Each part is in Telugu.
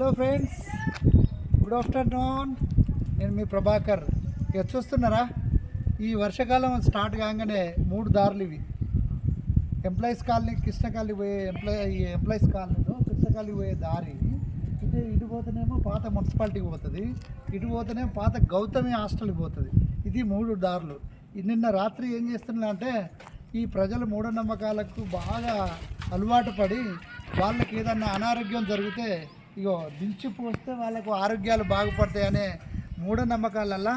Hello friends, good afternoon. నేను మీ ప్రభాకర్. ఇక చూస్తున్నారా, ఈ వర్షాకాలం స్టార్ట్ కాగానే 3 దారులు ఇవి. ఎంప్లాయీస్ కాలనీ, కృష్ణ కాలనీ పోయే ఎంప్లాయీస్ కాలనీలో కృష్ణ కాలనీ పోయే దారి ఇటు పోతేనేమో పాత మున్సిపాలిటీకి పోతుంది, ఇటు పోతేనేమో పాత గౌతమి హాస్టల్కి పోతుంది. ఇది 3 దారులు. నిన్న రాత్రి ఏం చేస్తున్నా అంటే, ఈ ప్రజలు మూఢనమ్మకాలకు బాగా అలవాటు పడి వాళ్ళకి ఏదన్నా అనారోగ్యం జరిగితే ఇగో దించిపోస్తే వాళ్ళకు ఆరోగ్యాలు బాగుపడతాయనే మూఢనమ్మకాలల్లా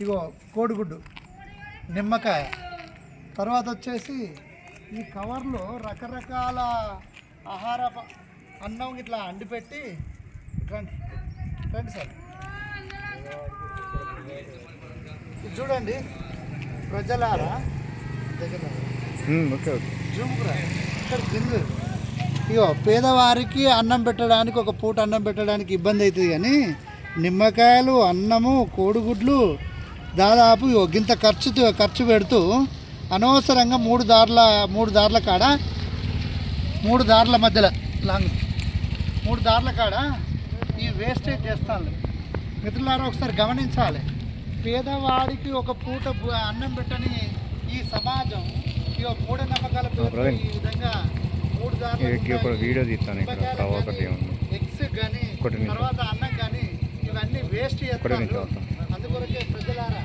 ఇగో కోడిగుడ్డు, నిమ్మకాయ, తర్వాత వచ్చేసి ఈ కవర్లో రకరకాల ఆహార అన్నం ఇట్లా అండిపెట్టి రండి రండి సార్, ఇది చూడండి ప్రజలారా, దగ్గర జూముకురా ఇక్కడ గిన్నె. ఇగో పేదవారికి అన్నం పెట్టడానికి, ఒక పూట అన్నం పెట్టడానికి ఇబ్బంది అవుతుంది, కానీ నిమ్మకాయలు, అన్నము, కోడిగుడ్లు దాదాపు గింత ఖర్చు పెడుతూ అనవసరంగా 3 దారుల కాడ 3 దారుల మధ్యలో లాంగ్ 3 దారుల కాడ ఈ వేస్టేజ్ చేస్తాను. మిత్రులారా ఒకసారి గమనించాలి. పేదవాడికి ఒక పూట అన్నం పెట్టని ఈ సమాజం ఇక మూఢనమ్మకాల పేరు ఈ విధంగా 3 దారులు వీడియో తీస్తాను. ఎగ్స్ కానీ తర్వాత అన్నం కానీ ఇవన్నీ వేస్ట్ చేస్తారు. అందుకొరకే ప్రజలారా,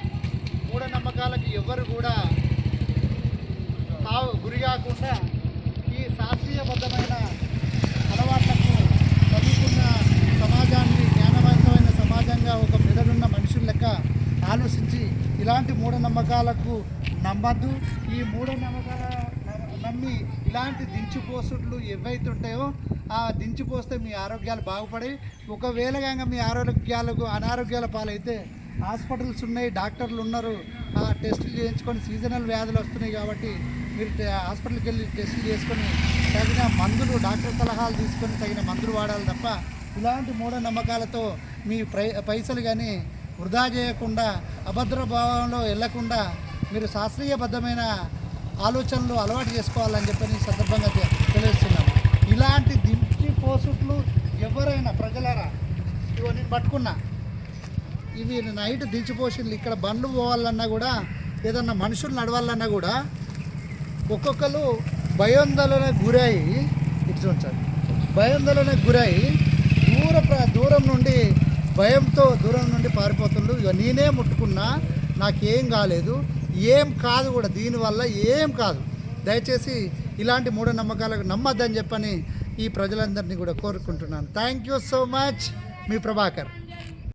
మూఢనమ్మకాలకు ఎవరు కూడా గురి కాకుండా ఈ శాస్త్రీయబద్ధమైన అలవాట్లకు చదువుకున్న సమాజాన్ని జ్ఞానవంతమైన సమాజంగా ఒక మెదడున్న మనుషుల లెక్క ఆలోచించి ఇలాంటి మూఢనమ్మకాలకు నమ్మద్దు. ఈ మూఢనమ్మకాల నమ్మి ఇలాంటి దించిపోసుట్లు ఏవైతే ఉంటాయో ఆ దించిపోస్తే మీ ఆరోగ్యాలు బాగుపడి, ఒకవేళ కనుక మీ అనారోగ్యాల పాలైతే హాస్పిటల్స్ ఉన్నాయి, డాక్టర్లు ఉన్నారు, ఆ టెస్టులు చేయించుకొని సీజనల్ వ్యాధులు వస్తున్నాయి కాబట్టి మీరు హాస్పిటల్కి వెళ్ళి టెస్టులు చేసుకొని తగిన మందులు, డాక్టర్ సలహాలు తీసుకొని తగిన మందులు వాడాలి తప్ప ఇలాంటి మూఢనమ్మకాలతో మీ పైసలు కానీ వృధా చేయకుండా, అభద్ర భావంలో వెళ్లకుండా మీరు శాస్త్రీయబద్ధమైన ఆలోచనలు అలవాటు చేసుకోవాలని చెప్పని సందర్భంగా తెలియజేస్తున్నాము. ఇలాంటి దించి పోసుట్లు ఎవరైనా ప్రజలారా, ఇవో నేను పట్టుకున్నా, ఇవి నైట్ దించిపోసిండ్లు. ఇక్కడ బండ్లు పోవాలన్నా కూడా, ఏదన్నా మనుషులు నడవాలన్నా కూడా ఒక్కొక్కరు భయోందోళనకు గురై ఇటు ఉంచాలి, భయోందోళనకు గురై దూరం నుండి భయంతో దూరం నుండి పారిపోతుండ్రు. ఇక నేనే ముట్టుకున్నా, నాకేం కాలేదు, ఏం కాదు కూడా, దీనివల్ల ఏం కాదు. దయచేసి ఇలాంటి మూఢనమ్మకాలకు నమ్మద్దని చెప్పని ఈ ప్రజలందరినీ కూడా కోరుకుంటున్నాను. Thank you so much. Me Prabhakar.